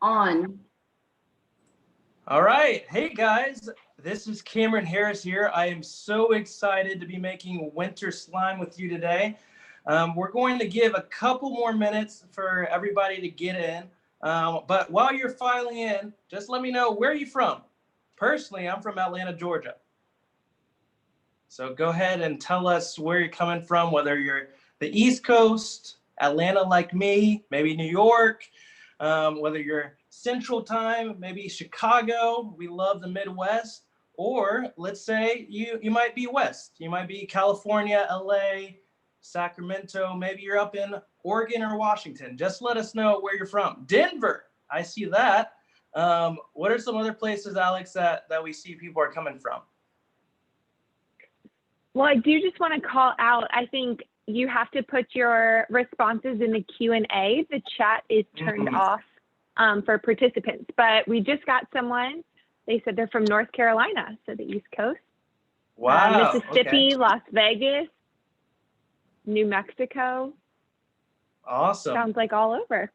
On. All right. Hey, guys. This is Cameron Harris here. I am so excited to be making winter slime with you today. We're going to give a couple more minutes for everybody to get in. But while you're filing in, just let me know, where are you from? Personally, I'm from Atlanta, Georgia. So go ahead and tell us where you're coming from, whether you're the East Coast, Atlanta like me, maybe New York, whether you're Central Time, maybe Chicago. We love the Midwest. Or let's say you might be West. You might be California, LA, Sacramento. Maybe you're up in Oregon or Washington. Just let us know where you're from. Denver, I see that. What are some other places, Alex, that we see people are coming from? Well, I do just want to call out, I think you have to put your responses in the Q&A. The chat is turned off for participants, but we just got someone. They said they're from North Carolina, so the East Coast. Wow. Mississippi, Okay. Las Vegas, New Mexico. Awesome. Sounds like all over.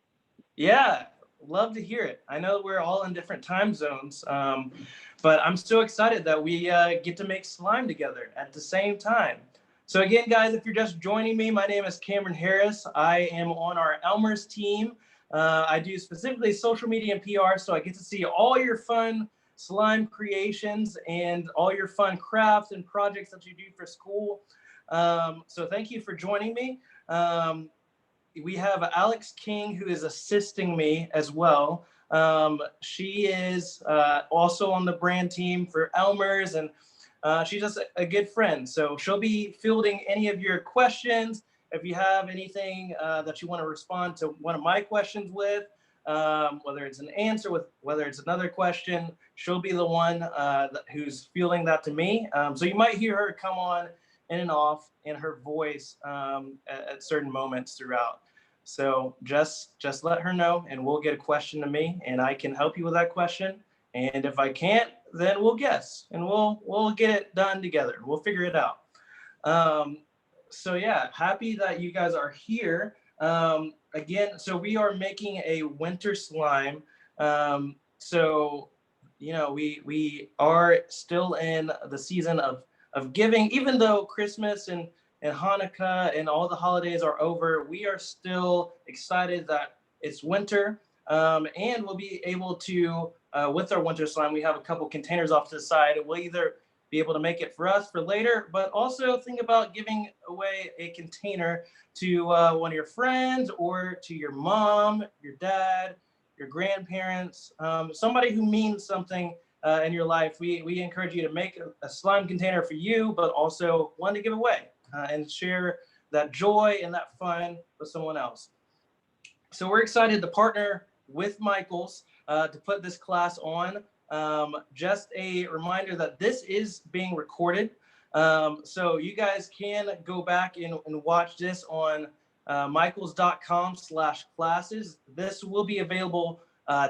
Yeah, love to hear it. I know we're all in different time zones, but I'm so excited that we get to make slime together at the same time. So again, guys, if you're just joining me, my name is Cameron Harris. I am on our Elmer's team. I do specifically social media and PR, so I get to see all your fun slime creations and all your fun crafts and projects that you do for school. So thank you for joining me. We have Alex King, who is assisting me as well. She is also on the brand team for Elmer's, and she's just a good friend. So she'll be fielding any of your questions. If you have anything that you want to respond to one of my questions with, whether it's an answer with, whether it's another question, she'll be the one who's fielding that to me. So you might hear her come on in and off in her voice at certain moments throughout. So just let her know, and we'll get a question to me, and I can help you with that question. And if I can't, then we'll guess, and we'll get it done together. We'll figure it out. So yeah, happy that you guys are here. Again, so we are making a winter slime. So you know, we are still in the season of giving, even though Christmas and Hanukkah and all the holidays are over, we are still excited that it's winter. And we'll be able to, with our winter slime, we have a couple containers off to the side. We'll either be able to make it for us for later, but also think about giving away a container to one of your friends, or to your mom, your dad, your grandparents, somebody who means something in your life. We encourage you to make a slime container for you, but also one to give away and share that joy and that fun with someone else. So we're excited to partner with Michaels to put this class on. Just a reminder that this is being recorded. So you guys can go back and watch this on michaels.com/classes. This will be available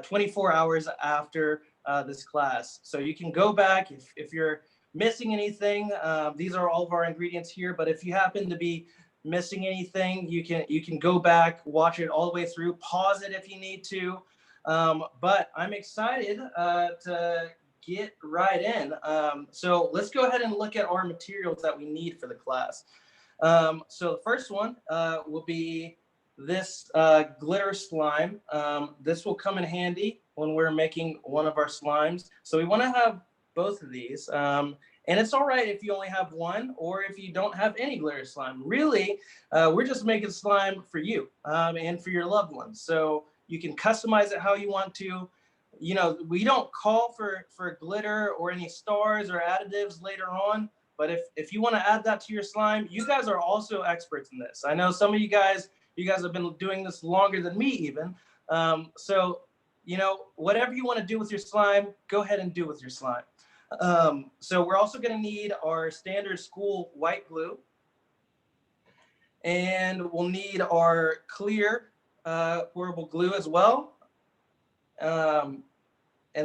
24 hours after this class. So you can go back if you're missing anything. These are all of our ingredients here, but if you happen to be missing anything, you can go back, watch it all the way through, pause it if you need to. But I'm excited to get right in. So let's go ahead and look at our materials that we need for the class. So the first one will be this glitter slime. This will come in handy when we're making one of our slimes. So we want to have both of these. And it's all right if you only have one, or if you don't have any glitter slime. Really, we're just making slime for you and for your loved ones. So you can customize it how you want to. You know, we don't call for glitter or any stars or additives later on. But if you want to add that to your slime, you guys are also experts in this. I know some of you guys have been doing this longer than me even. So, you know, whatever you want to do with your slime, go ahead and do with your slime. So we're also going to need our standard school white glue. And we'll need our clear pourable glue as well. And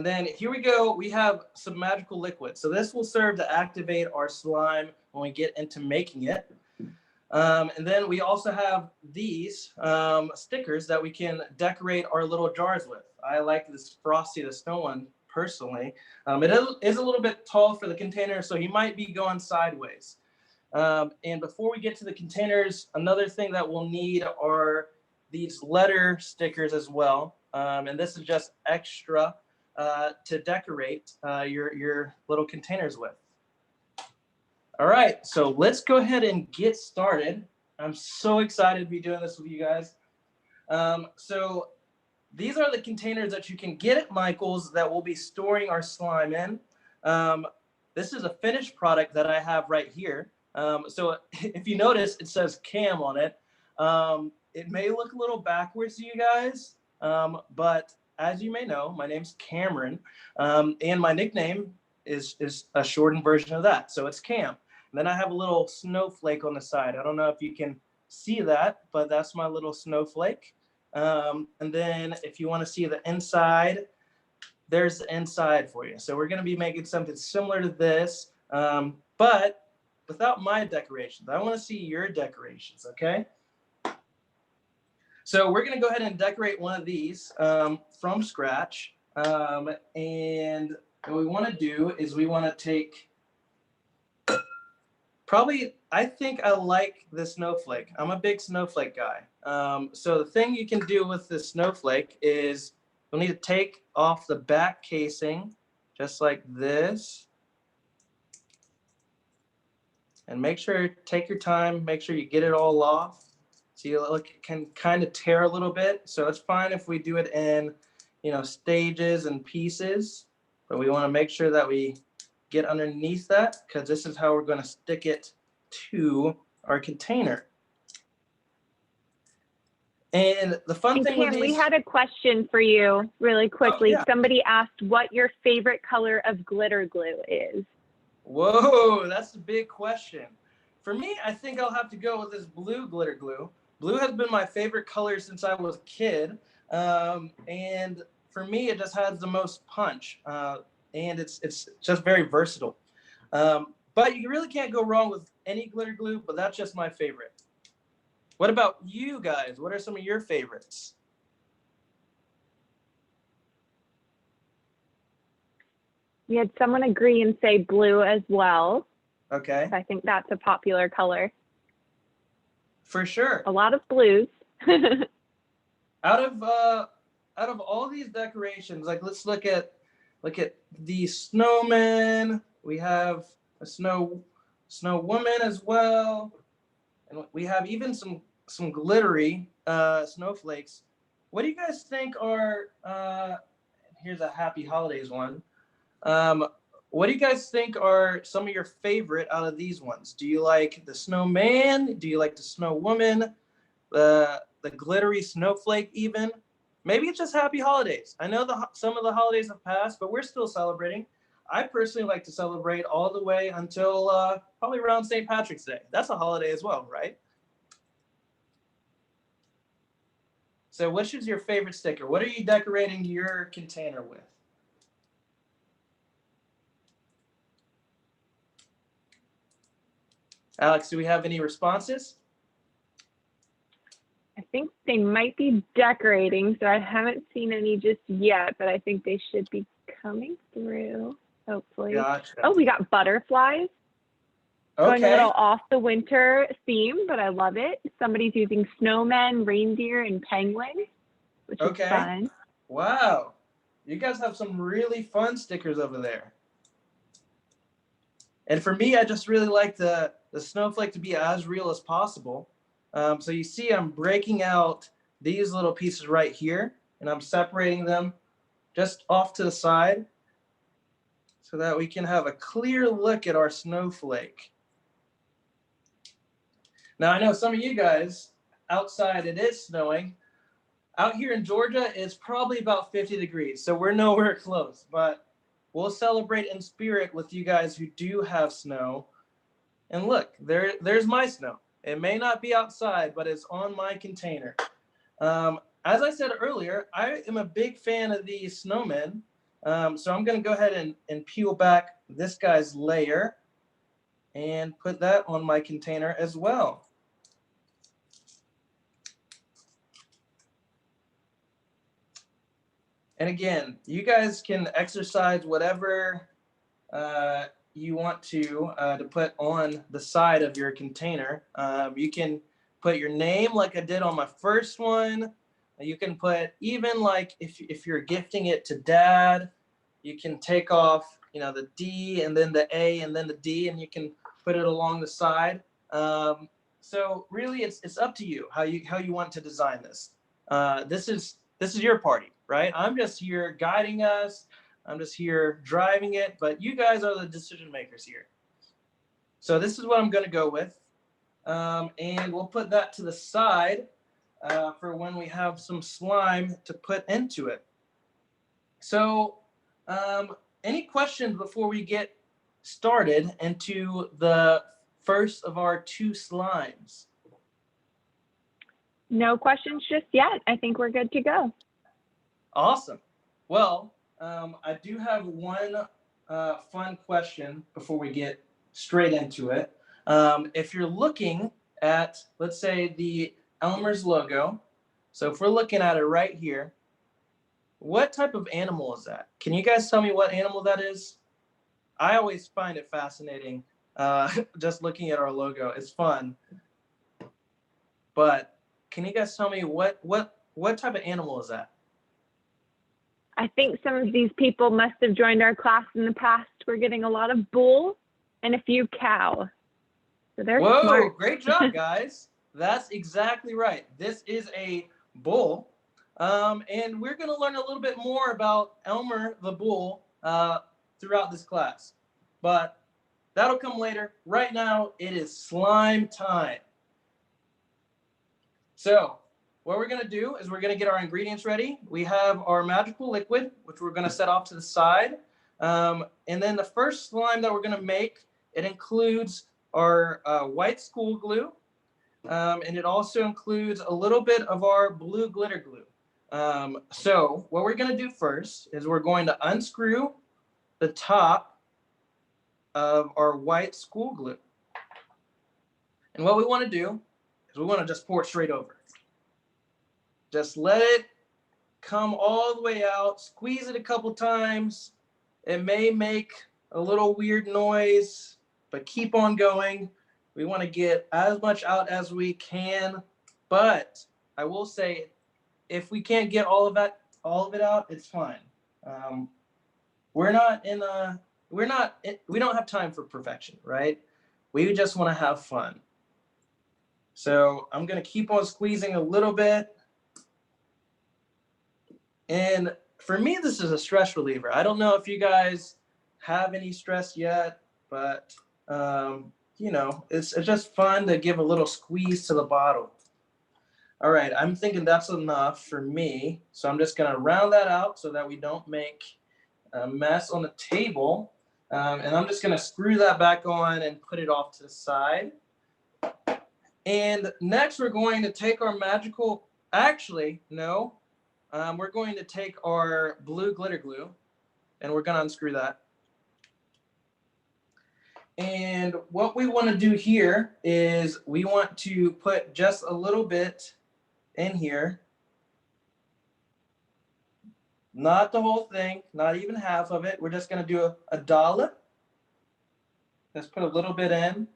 then here we go. We have some magical liquid. So this will serve to activate our slime when we get into making it. And then we also have these stickers that we can decorate our little jars with. I like this Frosty the Snow one personally. It is a little bit tall for the container, so he might be going sideways. And before we get to the containers, another thing that we'll need are these letter stickers as well. And this is just extra to decorate your little containers with. All right, so let's go ahead and get started. I'm so excited to be doing this with you guys. So these are the containers that you can get at Michael's that we'll be storing our slime in. This is a finished product that I have right here. So if you notice, it says Cam on it. It may look a little backwards to you guys, but as you may know, my name's Cameron, and my nickname is a shortened version of that. So it's Cam. And then I have a little snowflake on the side. I don't know if you can see that, but that's my little snowflake. And then if you want to see the inside, there's the inside for you. So we're going to be making something similar to this, but without my decorations. I want to see your decorations, okay? So we're going to go ahead and decorate one of these from scratch. And what we want to do is we want to take I think I like the snowflake. I'm a big snowflake guy. So the thing you can do with the snowflake is you'll need to take off the back casing just like this. And make sure, take your time, make sure you get it all off. So it can kind of tear a little bit. So it's fine if we do it in, stages and pieces, but we want to make sure that we get underneath that because this is how we're going to stick it to our container. And the fun thing with these... we had a question for you really quickly. Oh, yeah. Somebody asked what your favorite color of glitter glue is. Whoa, that's a big question. For me, I think I'll have to go with this blue glitter glue. Blue has been my favorite color since I was a kid. And for me, it just has the most punch. And it's just very versatile. But you really can't go wrong with any glitter glue, but that's just my favorite. What about you guys? What are some of your favorites? We had someone agree and say blue as well. Okay. I think that's a popular color. For sure. A lot of blues. Out of all these decorations, like let's look at the snowman. We have a snow woman as well, and we have even some glittery snowflakes. What do you guys think are? Here's a Happy Holidays one. What do you guys think are some of your favorite out of these ones? Do you like the snowman? Do you like the snow woman? The glittery snowflake even? Maybe it's just Happy Holidays. I know some of the holidays have passed, but we're still celebrating. I personally like to celebrate all the way until probably around St. Patrick's Day. That's a holiday as well, right? So which is your favorite sticker? What are you decorating your container with? Alex, do we have any responses? I think they might be decorating, so I haven't seen any just yet, but I think they should be coming through, hopefully. Gotcha. Oh, we got butterflies. Going a little off the winter theme, but I love it. Somebody's using snowmen, reindeer, and penguins, which is fun. Wow. You guys have some really fun stickers over there. And for me, I just really like the snowflake to be as real as possible. So you see I'm breaking out these little pieces right here, and I'm separating them just off to the side so that we can have a clear look at our snowflake. Now, I know some of you guys, outside it is snowing. Out here in Georgia, it's probably about 50 degrees, so we're nowhere close, but we'll celebrate in spirit with you guys who do have snow. And look, there's my snow. It may not be outside, but it's on my container. As I said earlier, I am a big fan of these snowmen. So I'm going to go ahead and peel back this guy's layer and put that on my container as well. And again, you guys can exercise whatever you want to put on the side of your container. You can put your name like I did on my first one. You can put even like if you're gifting it to dad, you can take off, you know, the D and then the A and then the D, and you can put it along the side. So really, it's up to you how you want to design this. This is your party, right? I'm just here guiding us. I'm just here driving it, but you guys are the decision makers here. So this is what I'm going to go with, and we'll put that to the side for when we have some slime to put into it. So, any questions before we get started into the first of our 2 slimes? No questions just yet. I think we're good to go. Awesome. Well, I do have one fun question before we get straight into it. If you're looking at, let's say, the Elmer's logo, so if we're looking at it right here, what type of animal is that? Can you guys tell me what animal that is? I always find it fascinating, just looking at our logo. It's fun. But can you guys tell me what type of animal is that? I think some of these people must have joined our class in the past. We're getting a lot of bull and a few cow. So they're Whoa, smart. great job, guys. That's exactly right. This is a bull. And we're going to learn a little bit more about Elmer the bull throughout this class. But that'll come later. Right now, it is slime time. So what we're going to do is we're going to get our ingredients ready. We have our magical liquid, which we're going to set off to the side. And then the first slime that we're going to make, it includes our white school glue. And it also includes a little bit of our blue glitter glue. So what we're going to do first is we're going to unscrew the top of our white school glue. And what we want to do is we want to just pour it straight over. Just let it come all the way out. Squeeze it a couple times. It may make a little weird noise, but keep on going. We want to get as much out as we can. But I will say, if we can't get all of it out, it's fine. We don't have time for perfection, right? We just want to have fun. So I'm going to keep on squeezing a little bit. And for me, this is a stress reliever. I don't know if you guys have any stress yet, but you know, it's just fun to give a little squeeze to the bottle. All right, I'm thinking that's enough for me. So I'm just gonna round that out so that we don't make a mess on the table. And I'm just gonna screw that back on and put it off to the side. And next we're going to take our magical, actually, no. We're going to take our blue glitter glue and we're gonna unscrew that. And what we want to do here is we want to put just a little bit in here. Not the whole thing, not even half of it. We're just going to do a dollop. Let's put a little bit in.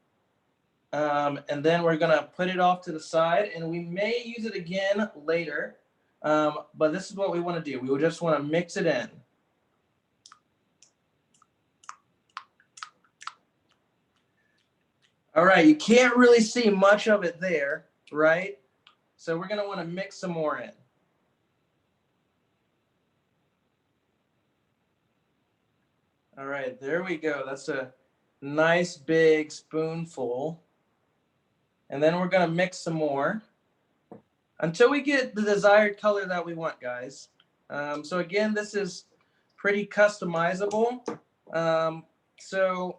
And then we're going to put it off to the side. And we may use it again later. But this is what we want to do. We just want to mix it in. All right, you can't really see much of it there, right? So we're going to want to mix some more in. All right, there we go. That's a nice big spoonful. And then we're going to mix some more until we get the desired color that we want, guys. So again, this is pretty customizable. So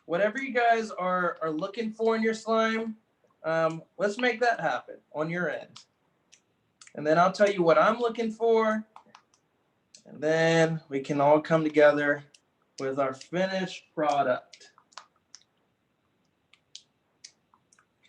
whatever you guys are looking for in your slime, let's make that happen on your end. And then I'll tell you what I'm looking for. And then we can all come together with our finished product.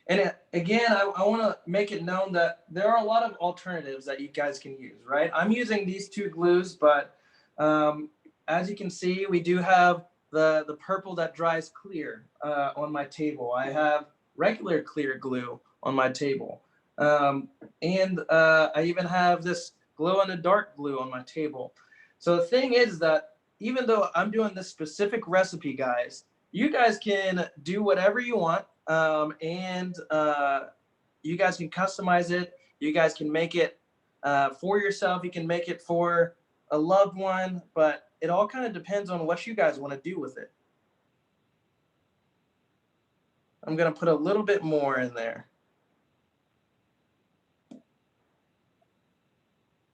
And again, I want to make it known that there are a lot of alternatives that you guys can use, right? I'm using these two glues, but as you can see, we do have the purple that dries clear on my table. I have regular clear glue on my table. And I even have this glow in the dark glue on my table. So the thing is that even though I'm doing this specific recipe, guys, you guys can do whatever you want. And you guys can customize it. You guys can make it for yourself. You can make it for a loved one, but it all kind of depends on what you guys want to do with it. I'm going to put a little bit more in there.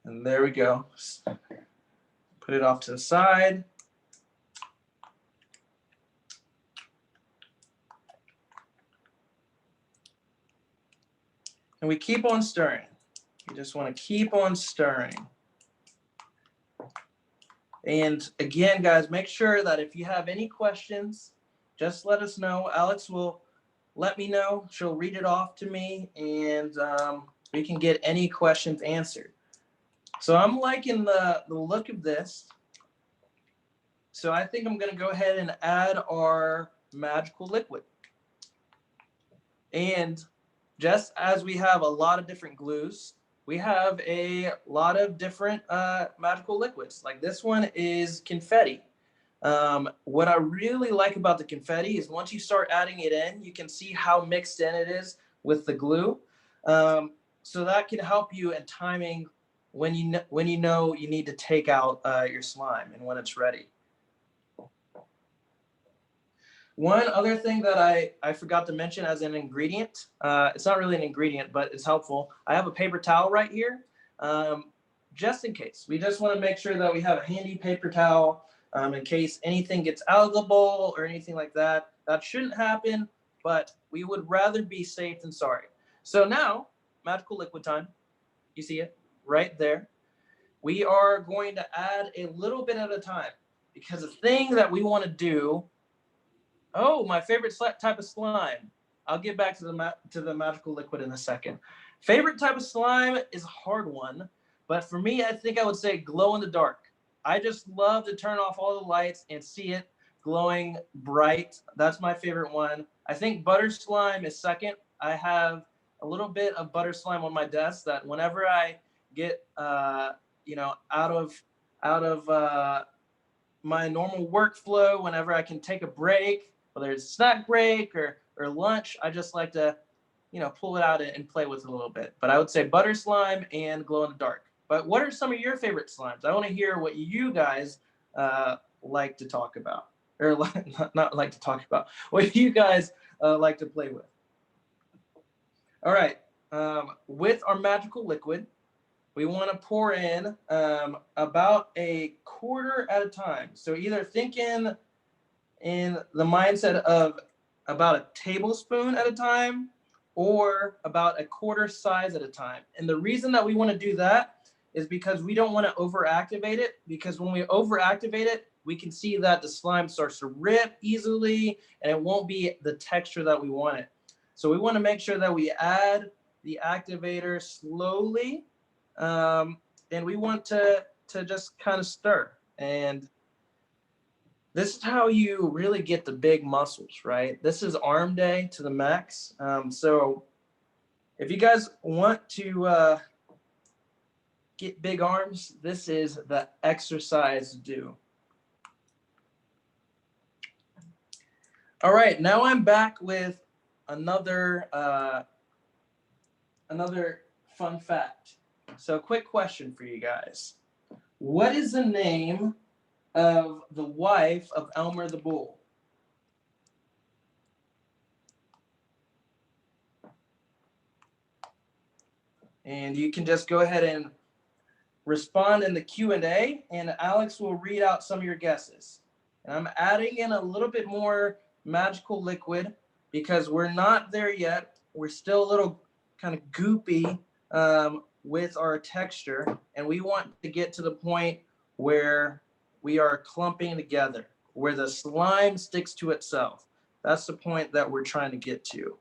And there we go. Put it off to the side. And we keep on stirring. You just want to keep on stirring. And again, guys, make sure that if you have any questions, just let us know. Alex will let me know. She'll read it off to me, and we can get any questions answered. So I'm liking the look of this. So I think I'm going to go ahead and add our magical liquid. And just as we have a lot of different glues, we have a lot of different magical liquids. Like this one is confetti. What I really like about the confetti is once you start adding it in, you can see how mixed in it is with the glue. So that can help you in timing when you know you need to take out your slime and when it's ready. One other thing that I forgot to mention as an ingredient, it's not really an ingredient, but it's helpful. I have a paper towel right here, just in case. We just want to make sure that we have a handy paper towel in case anything gets out of the bowl or anything like that. That shouldn't happen, but we would rather be safe than sorry. So now, magical liquid time. You see it right there. We are going to add a little bit at a time because the thing that we want to do. Oh, my favorite type of slime. I'll get back to the magical liquid in a second. Favorite type of slime is a hard one, but for me, I think I would say glow in the dark. I just love to turn off all the lights and see it glowing bright. That's my favorite one. I think butter slime is second. I have a little bit of butter slime on my desk that whenever I get out of my normal workflow, whenever I can take a break, whether it's a snack break or lunch, I just like to, pull it out and play with it a little bit. But I would say butter slime and glow in the dark. But what are some of your favorite slimes? I want to hear what you guys like to talk about, or not like to talk about, what you guys like to play with. All right, with our magical liquid, we want to pour in about a quarter at a time. So either think in the mindset of about a tablespoon at a time or about a quarter size at a time. And the reason that we want to do that is because we don't want to overactivate it, because when we overactivate it, we can see that the slime starts to rip easily and it won't be the texture that we want it. So we want to make sure that we add the activator slowly. And we want to just kind of stir. And this is how you really get the big muscles, right? This is arm day to the max. So if you guys want to get big arms, this is the exercise to do. All right, now I'm back with another fun fact. So quick question for you guys. What is the name of the wife of Elmer the Bull? And you can just go ahead and respond in the Q&A, and Alex will read out some of your guesses. And I'm adding in a little bit more magical liquid because we're not there yet. We're still a little kind of goopy with our texture, and we want to get to the point where we are clumping together, where the slime sticks to itself. That's the point that we're trying to get to.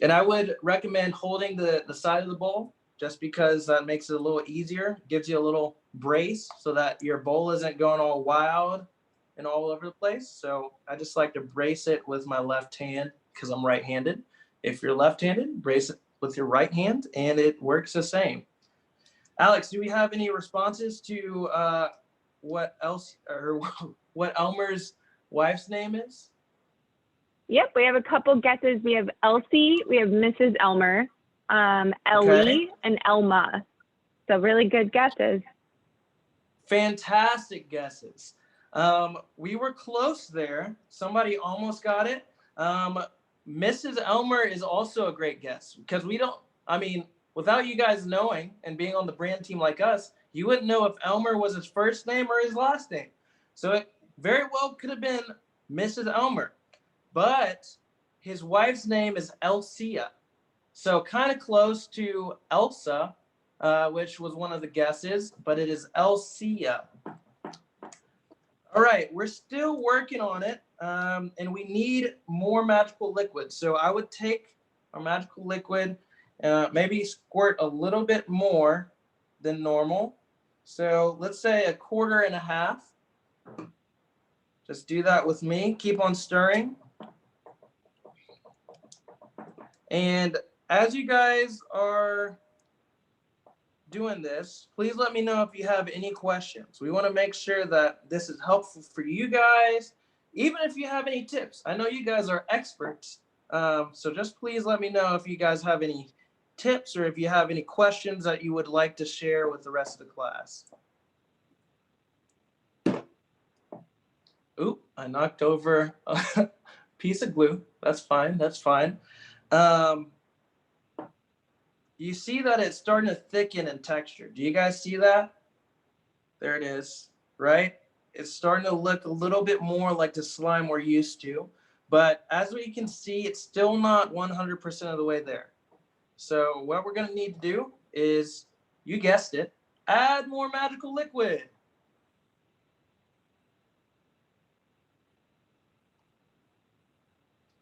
And I would recommend holding the side of the bowl just because that makes it a little easier, gives you a little brace so that your bowl isn't going all wild and all over the place. So I just like to brace it with my left hand because I'm right-handed. If you're left-handed, brace it with your right hand and it works the same. Alex, do we have any responses to what else or what Elmer's wife's name is? Yep, we have a couple guesses. We have Elsie, we have Mrs. Elmer, Ellie, Okay. and Elma. So really good guesses. Fantastic guesses. We were close there. Somebody almost got it. Mrs. Elmer is also a great guess because we don't, I mean, without you guys knowing and being on the brand team like us, you wouldn't know if Elmer was his first name or his last name. So it very well could have been Mrs. Elmer, but his wife's name is Elsia. So kind of close to Elsa, which was one of the guesses, but it is Elsia. All right, we're still working on it, and we need more magical liquid. So I would take our magical liquid, maybe squirt a little bit more than normal. So let's say 1.25 quarts. Just do that with me. Keep on stirring. And as you guys are doing this, please let me know if you have any questions. We want to make sure that this is helpful for you guys, even if you have any tips. I know you guys are experts, so just please let me know if you guys have any tips or if you have any questions that you would like to share with the rest of the class. Oop, I knocked over a piece of glue. That's fine, that's fine. You see that it's starting to thicken in texture. Do you guys see that? There it is, right? It's starting to look a little bit more like the slime we're used to. But as we can see, it's still not 100% of the way there. So what we're going to need to do is, you guessed it, add more magical liquid.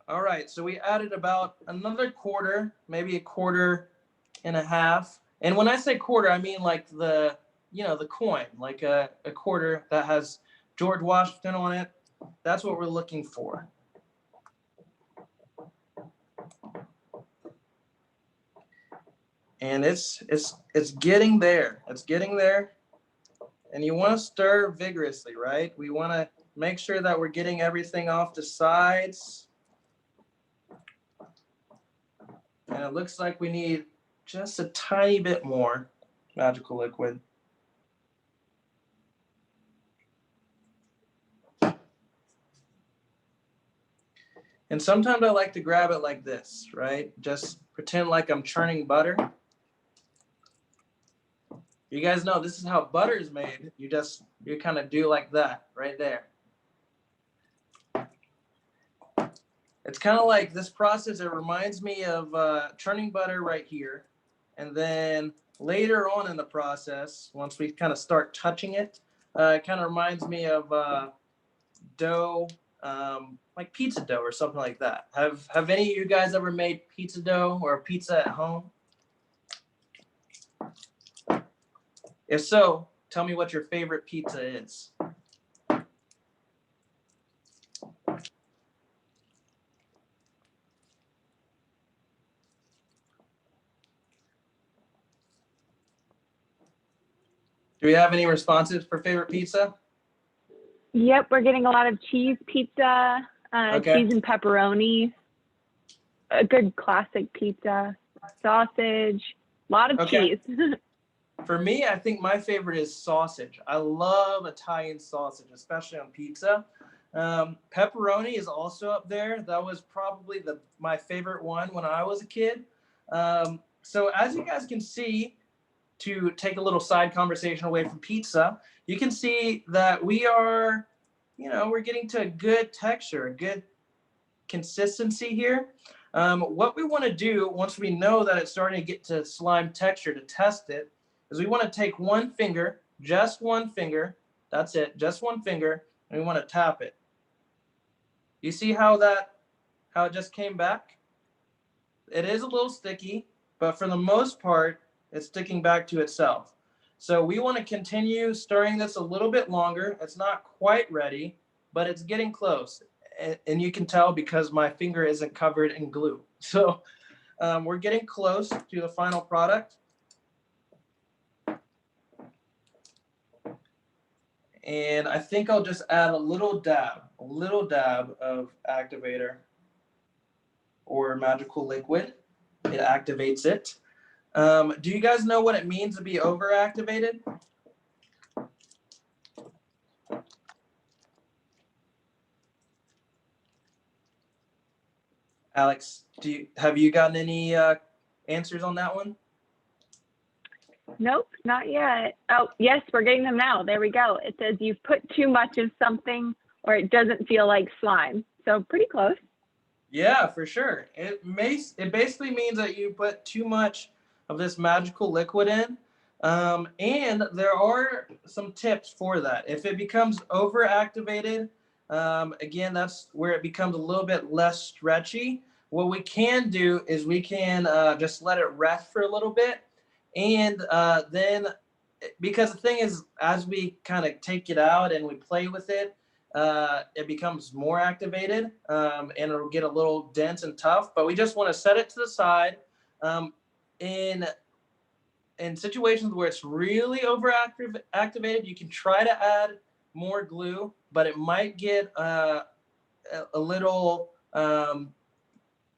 All right, so we added about another quarter, maybe 1.5 quarts. And when I say quarter, I mean like the coin, like a quarter that has George Washington on it. That's what we're looking for. And it's getting there. It's getting there. And you want to stir vigorously, right? We want to make sure that we're getting everything off the sides. And it looks like we need just a tiny bit more magical liquid. And sometimes I like to grab it like this, right? Just pretend like I'm churning butter. You guys know this is how butter is made. You kind of do like that right there. It's kind of like this process. It reminds me of churning butter right here. And then later on in the process, once we kind of start touching it, it kind of reminds me of dough, like pizza dough or something like that. Have any of you guys ever made pizza dough or pizza at home? If so, tell me what your favorite pizza is. Do we have any responses for favorite pizza? Yep, we're getting a lot of cheese pizza, Okay. cheese and pepperoni, a good classic pizza, sausage, a lot of cheese. For me, I think my favorite is sausage. I love Italian sausage, especially on pizza. Pepperoni is also up there. That was probably my favorite one when I was a kid. So as you guys can see, to take a little side conversation away from pizza, you can see that we're getting to a good texture, a good consistency here. What we want to do once we know that it's starting to get to slime texture to test it is we want to take one finger, just one finger, that's it, just one finger, and we want to tap it. You see how it just came back? it is a little sticky, but for the most part, it's sticking back to itself. So we want to continue stirring this a little bit longer. It's not quite ready, but it's getting close. And you can tell because my finger isn't covered in glue. So we're getting close to the final product. And I think I'll just add a little dab of activator or magical liquid. It activates it. Do you guys know what it means to be over-activated? Alex, have you gotten any answers on that one? Nope, not yet. Oh, yes, we're getting them now. There we go. It says you've put too much of something or it doesn't feel like slime. So pretty close. Yeah, for sure. It basically means that you put too much of this magical liquid in. And there are some tips for that. If it becomes over-activated, again, that's where it becomes a little bit less stretchy. What we can do is we can just let it rest for a little bit. And then, because the thing is, as we kind of take it out and we play with it, it becomes more activated and it'll get a little dense and tough. But we just want to set it to the side. In situations where it's really activated, you can try to add more glue, but it might get a little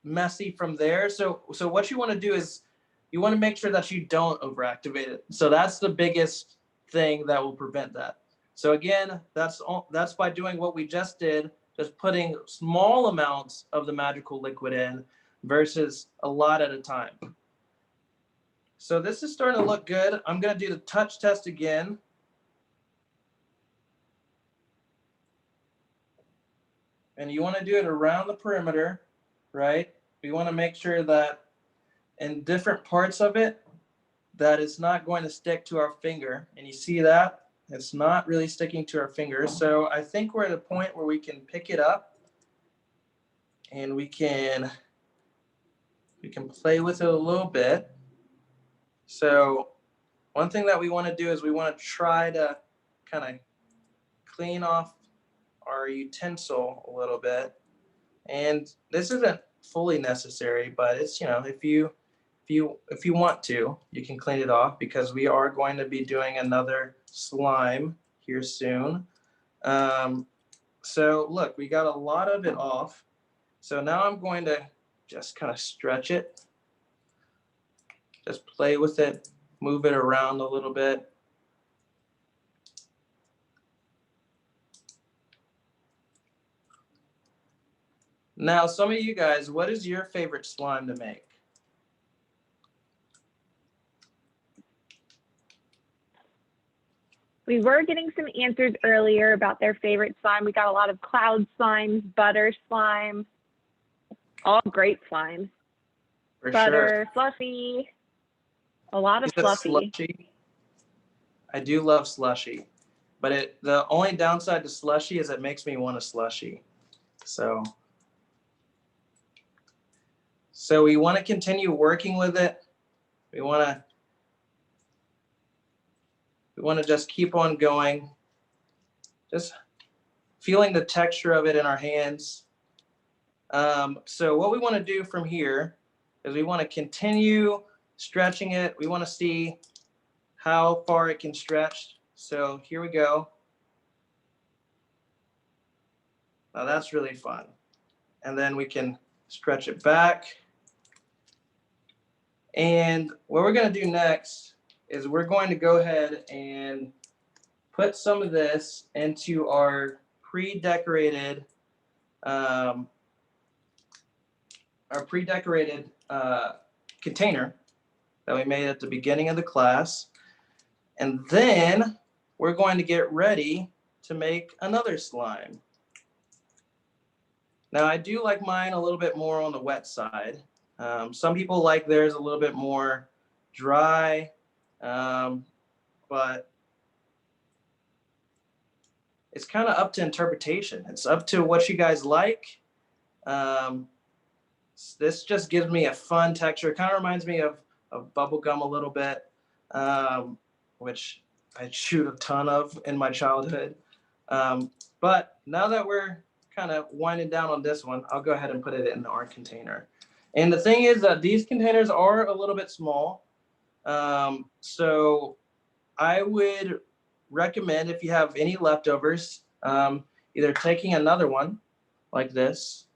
messy from there. So what you want to do is you want to make sure that you don't overactivate it. So that's the biggest thing that will prevent that. So again, that's by doing what we just did, just putting small amounts of the magical liquid in versus a lot at a time. So this is starting to look good. I'm going to do the touch test again. And you want to do it around the perimeter, right? We want to make sure that in different parts of it, that it's not going to stick to our finger. And you see that? It's not really sticking to our finger. So I think we're at a point where we can pick it up and we can play with it a little bit. So one thing that we want to do is we want to try to kind of clean off our utensil a little bit. And this isn't fully necessary, but it's, if you want to, you can clean it off because we are going to be doing another slime here soon. So look, we got a lot of it off. So now I'm going to just kind of stretch it. Just play with it, move it around a little bit. Now, some of you guys, what is your favorite slime to make? We were getting some answers earlier about their favorite slime. We got a lot of cloud slimes, butter slime, all great slimes. For butter, sure. fluffy, a lot of Is it fluffy. slushy? I do love slushy, but the only downside to slushy is it makes me want a slushy. So we want to continue working with it. We want to just keep on going, just feeling the texture of it in our hands. So what we want to do from here is we want to continue stretching it. We want to see how far it can stretch. So here we go. Now that's really fun. And then we can stretch it back. And what we're going to do next is we're going to go ahead and put some of this into our pre-decorated container that we made at the beginning of the class. And then we're going to get ready to make another slime. Now I do like mine a little bit more on the wet side. Some people like theirs a little bit more dry, but it's kind of up to interpretation. It's up to what you guys like. This just gives me a fun texture. It kind of reminds me of bubble gum a little bit, which I chewed a ton of in my childhood. But now that we're kind of winding down on this one, I'll go ahead and put it in our container. And the thing is that these containers are a little bit small. So I would recommend, if you have any leftovers, either taking another one like this,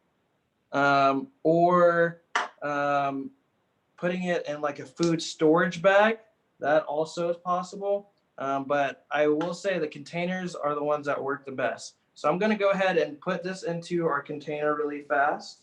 or putting it in like a food storage bag. That also is possible. But I will say the containers are the ones that work the best. So I'm going to go ahead and put this into our container really fast.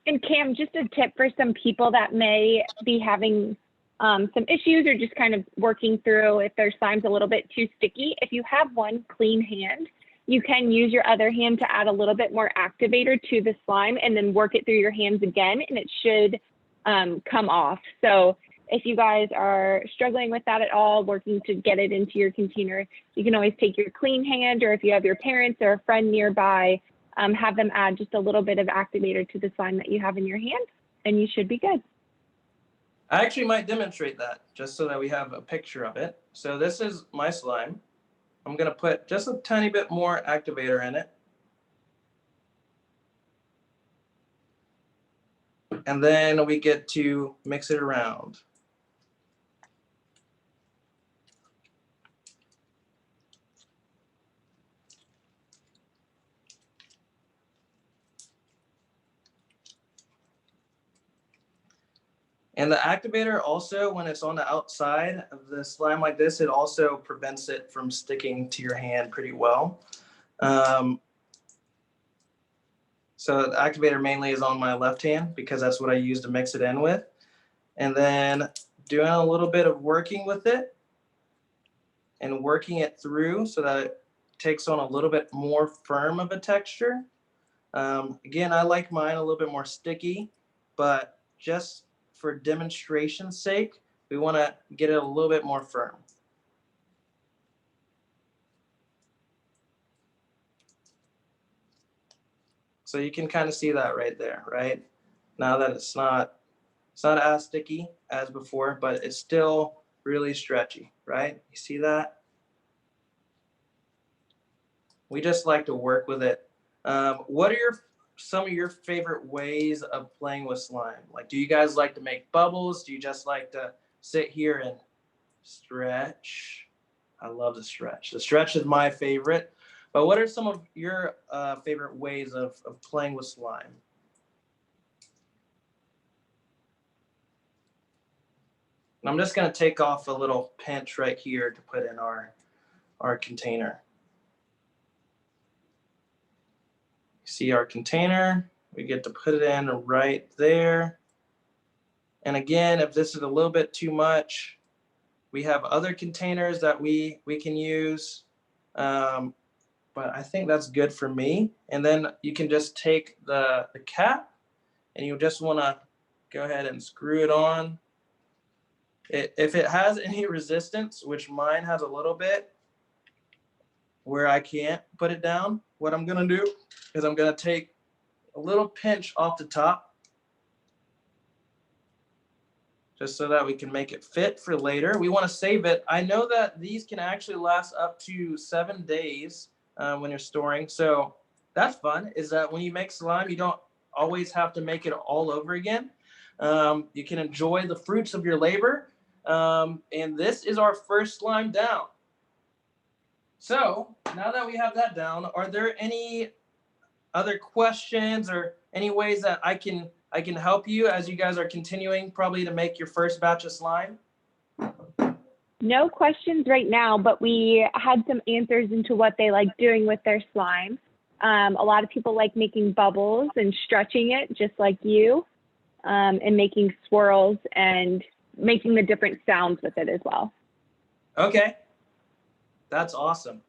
And Cam, just a tip for some people that may be having some issues or just kind of working through if their slime's a little bit too sticky. If you have one clean hand, you can use your other hand to add a little bit more activator to the slime and then work it through your hands again, and it should come off. So if you guys are struggling with that at all, working to get it into your container, you can always take your clean hand, or if you have your parents or a friend nearby, have them add just a little bit of activator to the slime that you have in your hand, and you should be good. I actually might demonstrate that just so that we have a picture of it. So this is my slime. I'm going to put just a tiny bit more activator in it. And then we get to mix it around. And the activator also, when it's on the outside of the slime like this, it also prevents it from sticking to your hand pretty well. So the activator mainly is on my left hand because that's what I use to mix it in with. And then doing a little bit of working with it and working it through so that it takes on a little bit more firm of a texture. Again, I like mine a little bit more sticky, but just for demonstration's sake, we want to get it a little bit more firm. So you can kind of see that right there, right? Now that it's not as sticky as before, but it's still really stretchy, right? You see that? We just like to work with it. What are some of your favorite ways of playing with slime? Like, do you guys like to make bubbles? Do you just like to sit here and stretch? I love to stretch. The stretch is my favorite. But what are some of your favorite ways of playing with slime? And I'm just going to take off a little pinch right here to put in our container. See our container, we get to put it in right there. And again, if this is a little bit too much, we have other containers that we can use. But I think that's good for me. And then you can just take the cap and you just want to go ahead and screw it on. If it has any resistance, which mine has a little bit, where I can't put it down, what I'm going to do is I'm going to take a little pinch off the top just so that we can make it fit for later. We want to save it. I know that these can actually last up to 7 days when you're storing. So that's fun, is that when you make slime, you don't always have to make it all over again. You can enjoy the fruits of your labor. And this is our first slime down. So now that we have that down, are there any other questions or any ways that I can help you as you guys are continuing probably to make your first batch of slime? No questions right now, but we had some answers into what they like doing with their slime. A lot of people like making bubbles and stretching it just like you, and making swirls and making the different sounds with it as well. Okay. That's awesome.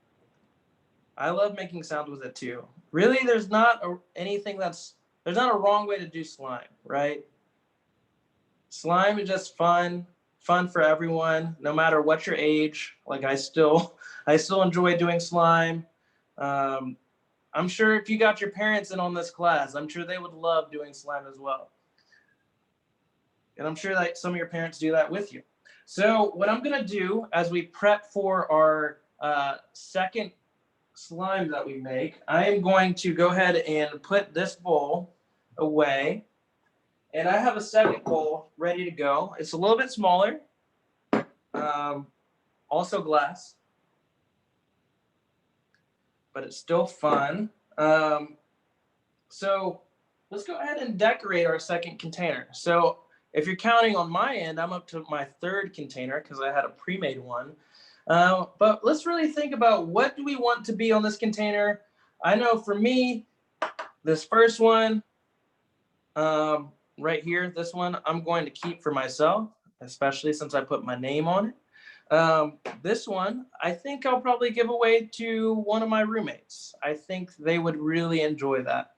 I love making sounds with it too. Really, there's not there's not a wrong way to do slime, right? Slime is just fun for everyone, no matter what your age. Like I still enjoy doing slime. I'm sure if you got your parents in on this class, I'm sure they would love doing slime as well. And I'm sure that some of your parents do that with you. So what I'm gonna do as we prep for our second slime that we make, I am going to go ahead and put this bowl away. And I have a second bowl ready to go. It's a little bit smaller, also glass, but it's still fun. So let's go ahead and decorate our second container. So if you're counting on my end, I'm up to my third container because I had a pre-made one. But let's really think about what do we want to be on this container. I know for me, this first one, right here, this one, I'm going to keep for myself, especially since I put my name on it. This one, I think I'll probably give away to one of my roommates. I think they would really enjoy that.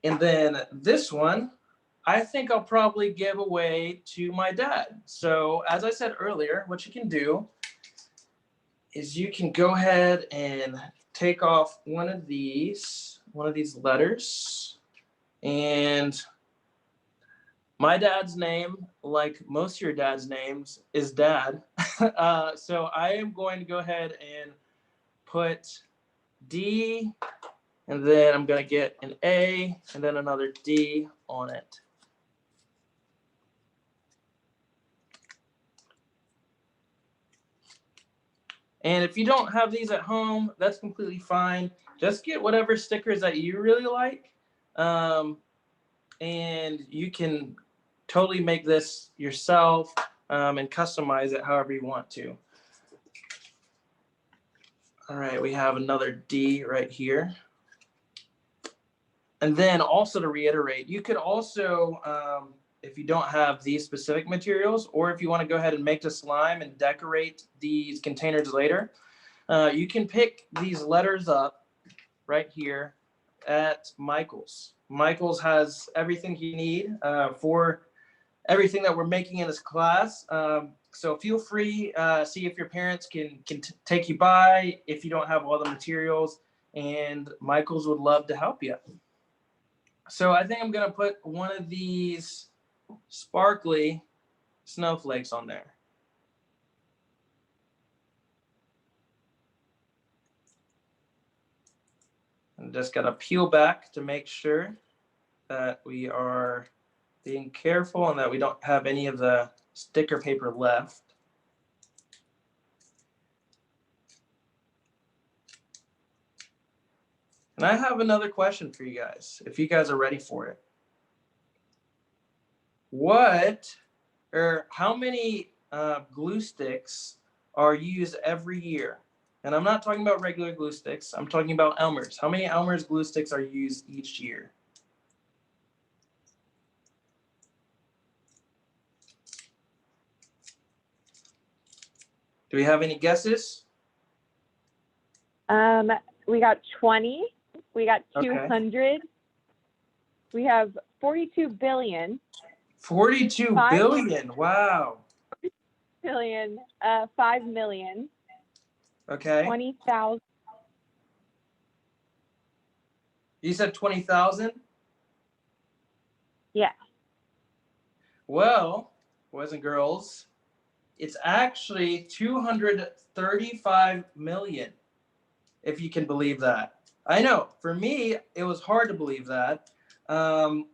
And then this one, I think I'll probably give away to my dad. So as I said earlier, what you can do is you can go ahead and take off one of these letters. And my dad's name, like most of your dad's names, is Dad. So I am going to go ahead and put D, and then I'm going to get an A, and then another D on it. And if you don't have these at home, that's completely fine. Just get whatever stickers that you really like. And you can totally make this yourself and customize it however you want to. All right, we have another D right here. And then also to reiterate, you could also, if you don't have these specific materials, or if you want to go ahead and make the slime and decorate these containers later, you can pick these letters up right here at Michael's. Michael's has everything you need for everything that we're making in this class. So feel free, see if your parents can take you by if you don't have all the materials, and Michael's would love to help you. So I think I'm gonna put one of these sparkly snowflakes on there. And just gotta peel back to make sure that we are being careful and that we don't have any of the sticker paper left. And I have another question for you guys, if you guys are ready for it. How many glue sticks are used every year? And I'm not talking about regular glue sticks. I'm talking about Elmer's. How many Elmer's glue sticks are used each year? Do we have any guesses? We got 20. We got 200. Okay. We have 42 billion. 42 billion. Wow. Billion. 5 million. Okay. 20,000. You said 20,000? Yeah. Well, boys and girls, it's actually 235 million, if you can believe that. I know, for me, it was hard to believe that. But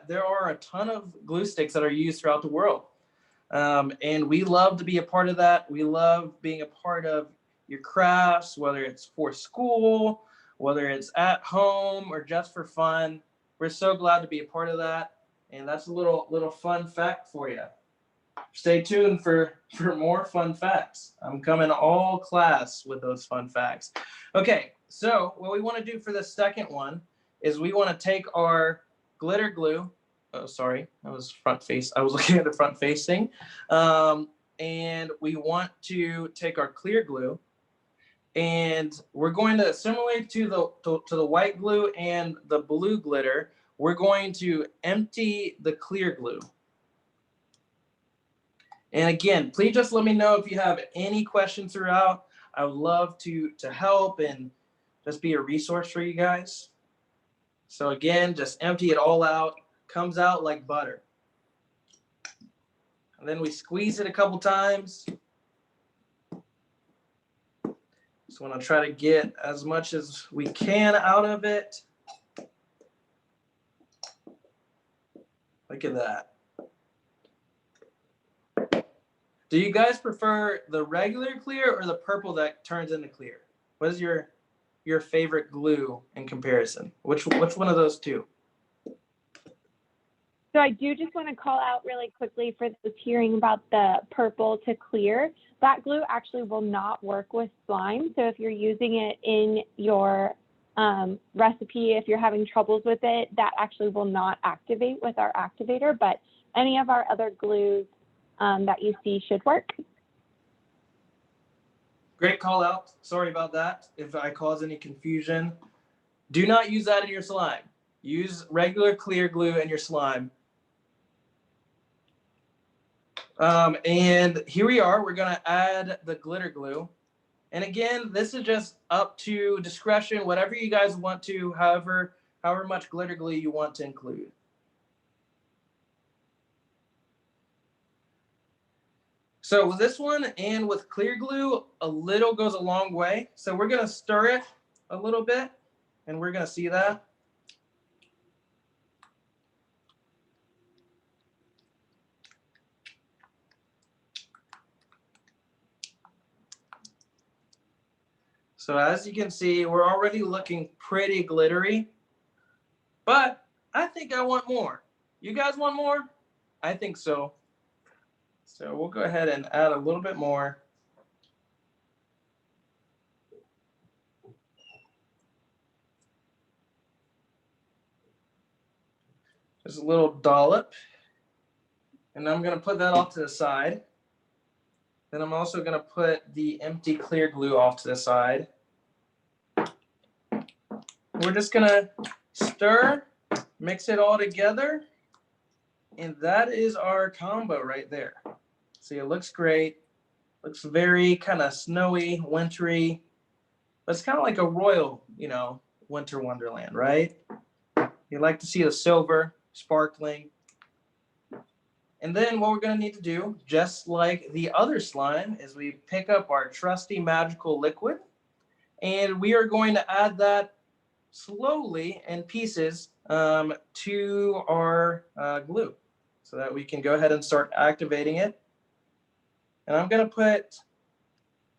there are a ton of glue sticks that are used throughout the world. And we love to be a part of that. We love being a part of your crafts, whether it's for school, whether it's at home, or just for fun. We're so glad to be a part of that. And that's a little fun fact for you. Stay tuned for more fun facts. I'm coming all class with those fun facts. Okay, so what we want to do for the second one is we want to take our glitter glue. Oh, sorry, that was front face. I was looking at the front facing. And we want to take our clear glue, and we're going to, similarly to the white glue and the blue glitter, we're going to empty the clear glue. And again, please just let me know if you have any questions throughout. I would love to help and just be a resource for you guys. So again, just empty it all out. Comes out like butter. And then we squeeze it a couple times. Just want to try to get as much as we can out of it. Look at that. Do you guys prefer the regular clear or the purple that turns into clear? What is your favorite glue in comparison? Which one of those two? So I do just want to call out really quickly for those hearing about the purple to clear. That glue actually will not work with slime. So if you're using it in your recipe, if you're having troubles with it, that actually will not activate with our activator, but any of our other glues that you see should work. Great call out. Sorry about that if I cause any confusion. Do not use that in your slime. Use regular clear glue in your slime. And here we are. We're going to add the glitter glue. And again, this is just up to discretion, whatever you guys want to, however much glitter glue you want to include. So with this one and with clear glue, a little goes a long way. So we're going to stir it a little bit, and we're going to see that. So as you can see, we're already looking pretty glittery, but I think I want more. You guys want more? I think so. So we'll go ahead and add a little bit more. Just a little dollop. And I'm going to put that off to the side. Then I'm also going to put the empty clear glue off to the side. We're just going to stir, mix it all together. And that is our combo right there. See, it looks great. Looks very kind of snowy, wintry. But it's kind of like a royal, winter wonderland, right? You like to see the silver sparkling. And then what we're going to need to do, just like the other slime, is we pick up our trusty magical liquid, and we are going to add that slowly in pieces to our glue so that we can go ahead and start activating it. And I'm going to put,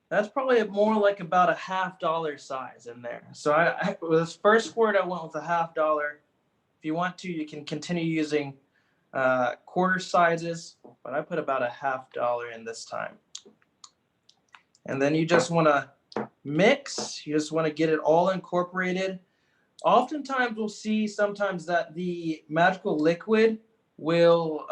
that's probably more like about a $50 size in there. So with this first squirt, I went with a $50. If you want to, you can continue using quarter sizes, but I put about a $50 in this time. And then you just want to mix. You just want to get it all incorporated. Oftentimes we'll see sometimes that the magical liquid will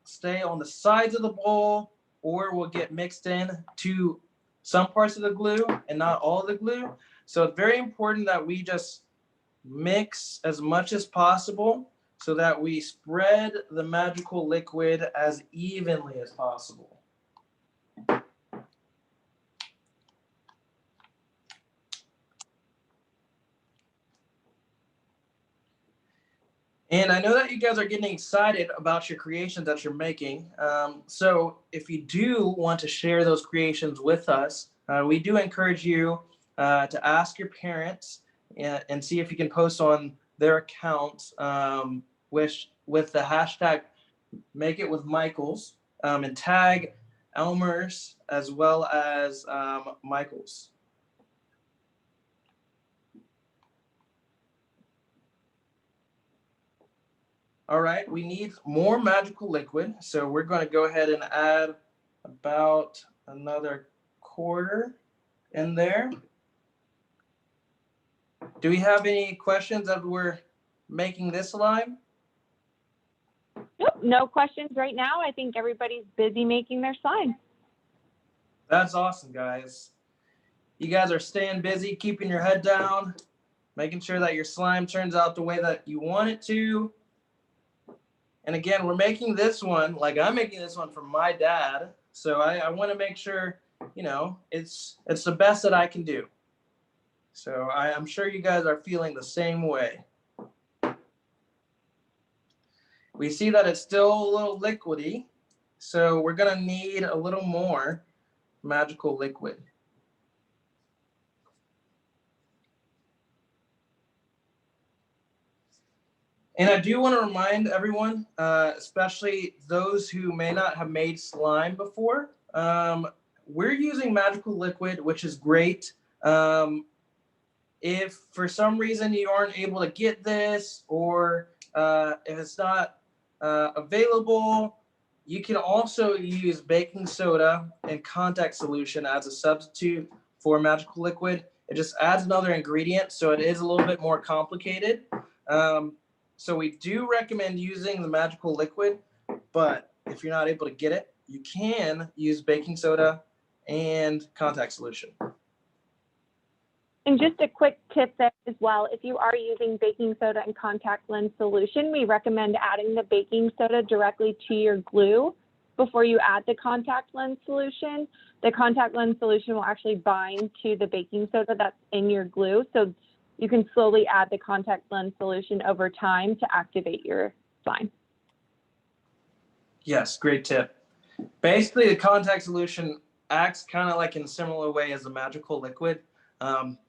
stay on the sides of the bowl or will get mixed in to some parts of the glue and not all of the glue. So it's very important that we just mix as much as possible so that we spread the magical liquid as evenly as possible. And I know that you guys are getting excited about your creations that you're making. So if you do want to share those creations with us, we do encourage you to ask your parents and see if you can post on their accounts with the hashtag Make It With Michaels and tag Elmer's as well as Michaels. All right, we need more magical liquid. So we're going to go ahead and add about another quarter in there. Do we have any questions as we're making this slime? Nope, no questions right now. I think everybody's busy making their slime. That's awesome, guys. You guys are staying busy, keeping your head down, making sure that your slime turns out the way that you want it to. And again, we're making this one, like I'm making this one for my dad. So I want to make sure, it's the best that I can do. So I'm sure you guys are feeling the same way. We see that it's still a little liquidy, so we're gonna need a little more magical liquid. And I do want to remind everyone, especially those who may not have made slime before, we're using magical liquid, which is great. If for some reason you aren't able to get this, or if it's not available, you can also use baking soda and contact solution as a substitute for magical liquid. It just adds another ingredient, so it is a little bit more complicated. So we do recommend using the magical liquid, but if you're not able to get it, you can use baking soda and contact solution. And just a quick tip there as well, if you are using baking soda and contact lens solution, we recommend adding the baking soda directly to your glue before you add the contact lens solution. The contact lens solution will actually bind to the baking soda that's in your glue. So you can slowly add the contact lens solution over time to activate your slime. Yes, great tip. Basically, the contact solution acts kind of like in a similar way as a magical liquid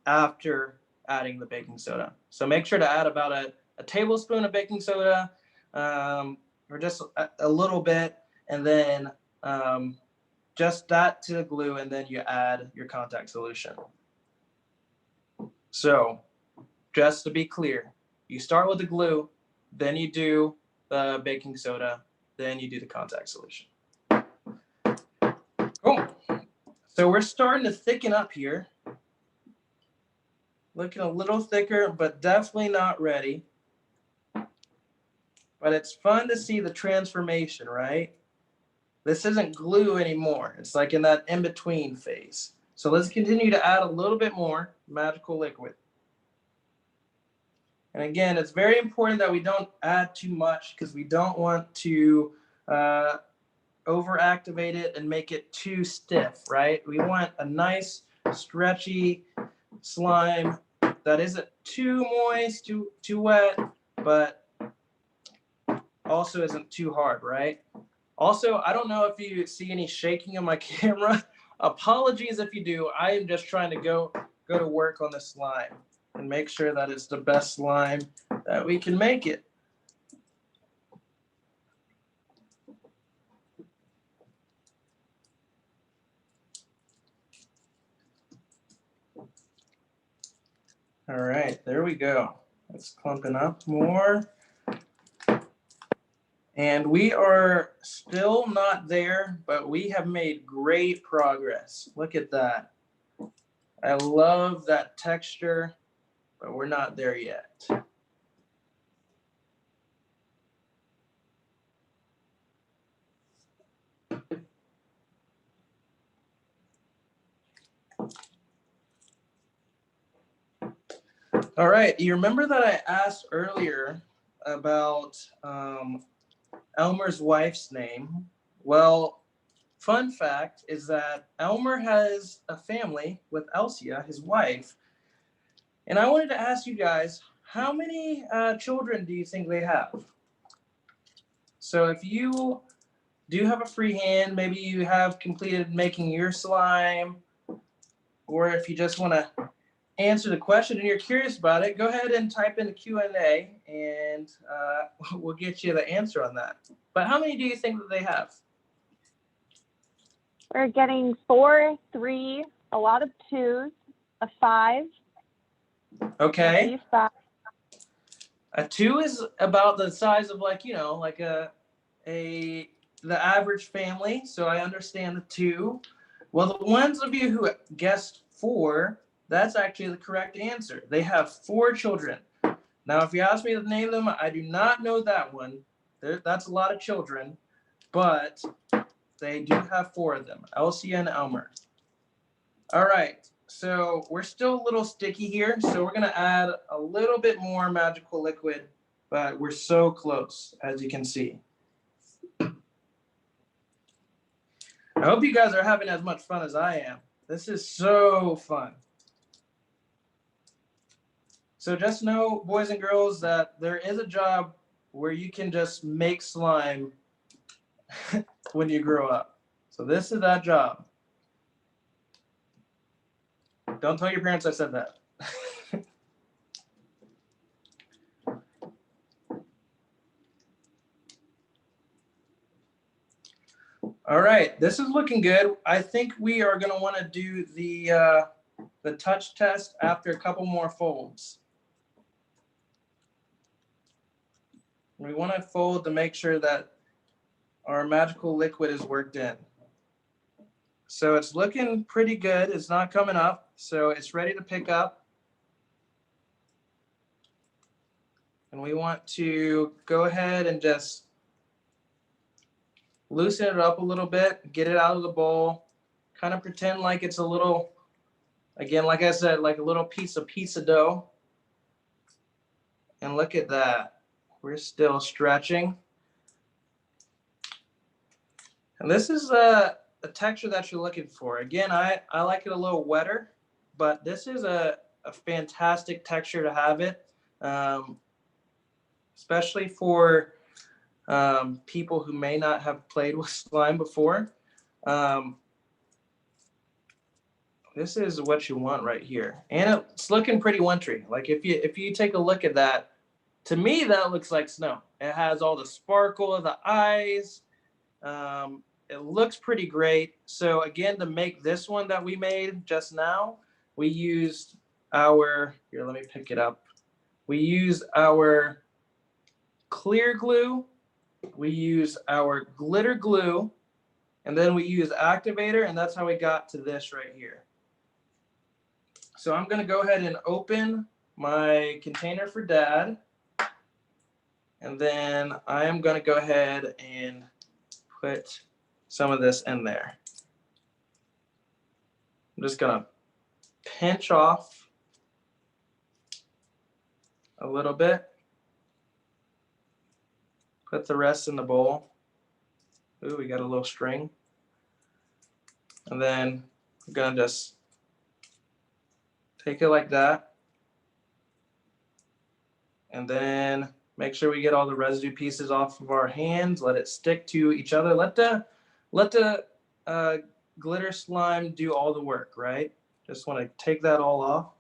after adding the baking soda. So make sure to add about a tablespoon of baking soda, or just a little bit, and then just that to the glue, and then you add your contact solution. So just to be clear, you start with the glue, then you do the baking soda, then you do the contact solution. Cool. So we're starting to thicken up here. Looking a little thicker, but definitely not ready. But it's fun to see the transformation, right? This isn't glue anymore. It's like in that in-between phase. So let's continue to add a little bit more magical liquid. And again, it's very important that we don't add too much because we don't want to over-activate it and make it too stiff, right? We want a nice, stretchy slime that isn't too moist, too wet, but also isn't too hard, right? Also, I don't know if you see any shaking on my camera. Apologies if you do. I am just trying to go to work on the slime and make sure that it's the best slime that we can make it. All right, there we go. It's clumping up more. And we are still not there, but we have made great progress. Look at that. I love that texture, but we're not there yet. All right, you remember that I asked earlier about Elmer's wife's name? Well, fun fact is that Elmer has a family with Elsia, his wife. And I wanted to ask you guys, how many children do you think they have? So if you do have a free hand, maybe you have completed making your slime, or if you just want to answer the question and you're curious about it, go ahead and type in the Q&A and we'll get you the answer on that. But how many do you think that they have? We're getting 4, 3, a lot of 2s, a 5. Okay. 5. A 2 is about the size of like, you know, like the average family. So I understand the 2. Well, the ones of you who guessed 4, that's actually the correct answer. They have 4 children. Now, if you ask me to name them, I do not know that one. That's a lot of children, but they do have 4 of them, Elsie and Elmer. All right, so we're still a little sticky here, so we're gonna add a little bit more magical liquid, but we're so close, as you can see. I hope you guys are having as much fun as I am. This is so fun. So just know, boys and girls, that there is a job where you can just make slime when you grow up. So this is that job. Don't tell your parents I said that. All right, this is looking good. I think we are going to want to do the touch test after a couple more folds. We want to fold to make sure that our magical liquid is worked in. So it's looking pretty good. It's not coming up, so it's ready to pick up. And we want to go ahead and just loosen it up a little bit, get it out of the bowl, kind of pretend like it's a little, again, like I said, like a little piece of pizza dough. And look at that. We're still stretching. And this is a texture that you're looking for. Again, I like it a little wetter, but this is a fantastic texture to have it, especially for people who may not have played with slime before. This is what you want right here. And it's looking pretty wintry. Like if you take a look at that, to me, that looks like snow. It has all the sparkle of the eyes. It looks pretty great. So again, to make this one that we made just now, we used our, here, let me pick it up. We used our clear glue, we use our glitter glue, and then we use activator, and that's how we got to this right here. So I'm gonna go ahead and open my container for Dad, and then I am gonna go ahead and put some of this in there. I'm just gonna pinch off a little bit. Put the rest in the bowl. Ooh, we got a little string. And then I'm gonna just take it like that. And then make sure we get all the residue pieces off of our hands. Let it stick to each other. Let the glitter slime do all the work, right? Just want to take that all off.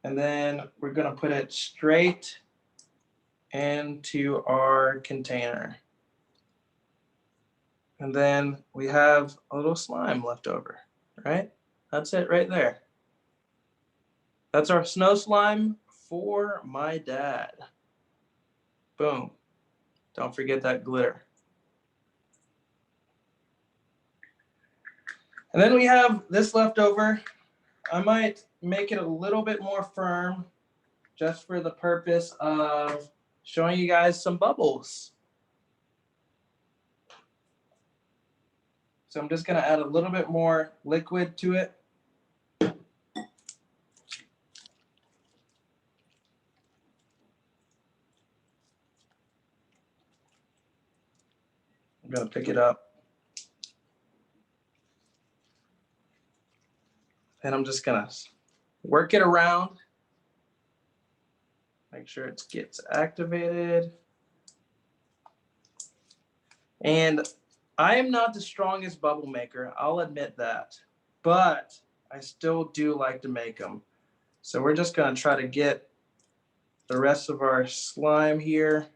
And then we're gonna put it straight into our container. And then we have a little slime left over, right? That's it right there. That's our snow slime for my dad. Boom. Don't forget that glitter. And then we have this left over. I might make it a little bit more firm just for the purpose of showing you guys some bubbles. So I'm just gonna add a little bit more liquid to it. I'm gonna pick it up. And I'm just gonna work it around. Make sure it gets activated. And I am not the strongest bubble maker, I'll admit that, but I still do like to make them. So we're just gonna try to get the rest of our slime here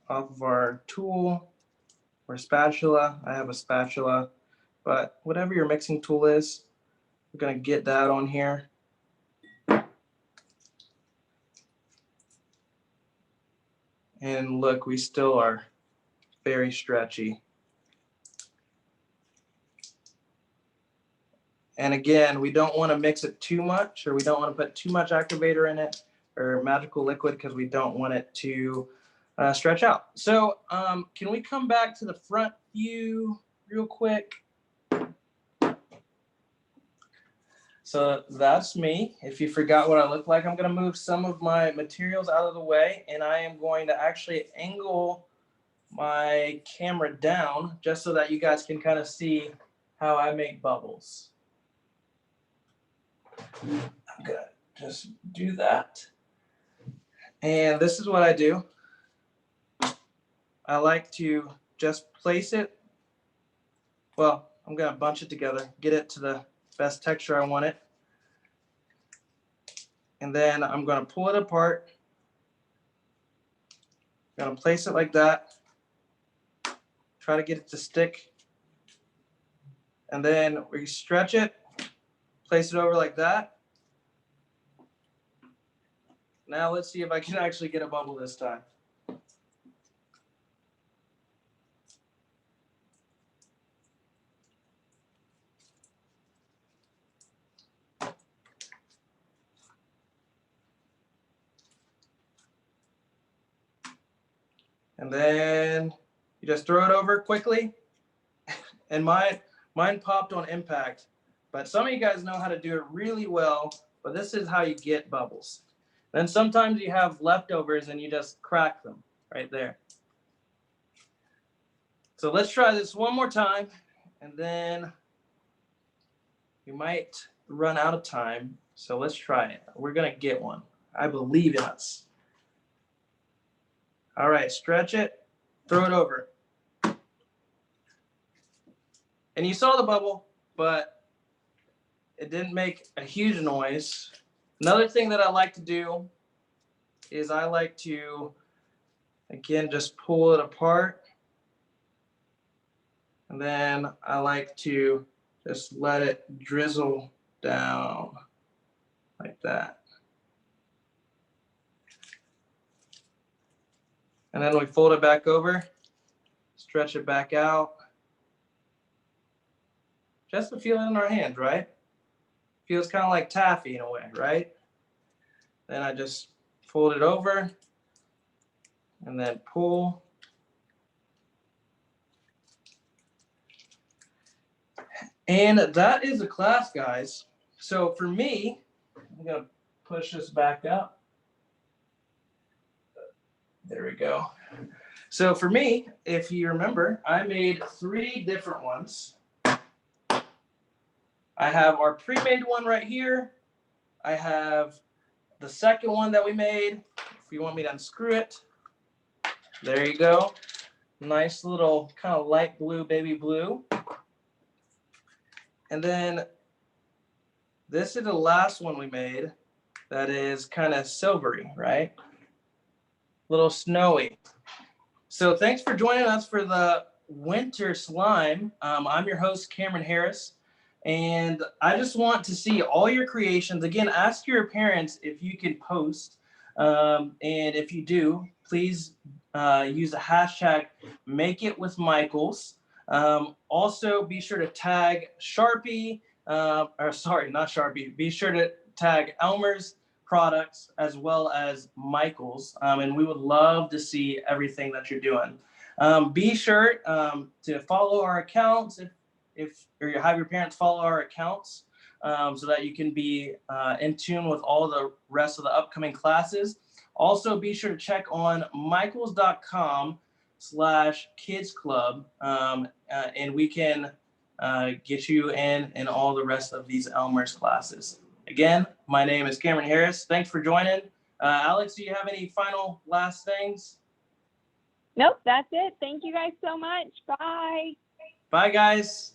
off of our tool or spatula. I have a spatula, but whatever your mixing tool is, we're gonna get that on here. And look, we still are very stretchy. And again, we don't want to mix it too much, or we don't want to put too much activator in it or magical liquid because we don't want it to stretch out. So can we come back to the front view real quick? So that's me. If you forgot what I look like, I'm going to move some of my materials out of the way, and I am going to actually angle my camera down just so that you guys can kind of see how I make bubbles. I'm gonna just do that. And this is what I do. I like to just place it. Well, I'm gonna bunch it together, get it to the best texture I want it. And then I'm gonna pull it apart. I'm gonna place it like that. Try to get it to stick. And then we stretch it, place it over like that. Now let's see if I can actually get a bubble this time. And then you just throw it over quickly. And mine popped on impact. But some of you guys know how to do it really well, but this is how you get bubbles. Then sometimes you have leftovers and you just crack them right there. So let's try this one more time, and then we might run out of time. So let's try it. We're gonna get one. I believe in us. All right, stretch it, throw it over. And you saw the bubble, but it didn't make a huge noise. Another thing that I like to do is I like to, again, just pull it apart. And then I like to just let it drizzle down like that. And then we fold it back over, stretch it back out. Just to feel it in our hand, right? Feels kind of like taffy in a way, right? Then I just fold it over and then pull. And that is a class, guys. So for me, I'm gonna push this back up. There we go. So for me, if you remember, I made 3 different ones. I have our pre-made one right here. I have the second one that we made. If you want me to unscrew it, there you go. Nice little kind of light blue, baby blue. And then this is the last one we made that is kind of silvery, right? Little snowy. So thanks for joining us for the winter slime. I'm your host, Cameron Harris. And I just want to see all your creations. Again, ask your parents if you can post. And if you do, please use the hashtag #MakeItWithMichaels. Also, be sure to tag Sharpie, or sorry, not Sharpie. Be sure to tag Elmer's products as well as Michael's. And we would love to see everything that you're doing. Be sure to follow our accounts or you have your parents follow our accounts so that you can be in tune with all the rest of the upcoming classes. Also, be sure to check on michaels.com/kidsclub and we can get you in all the rest of these Elmer's classes. Again, my name is Cameron Harris. Thanks for joining. Alex, do you have any final last things? Nope, that's it. Thank you guys so much. Bye. Bye, guys.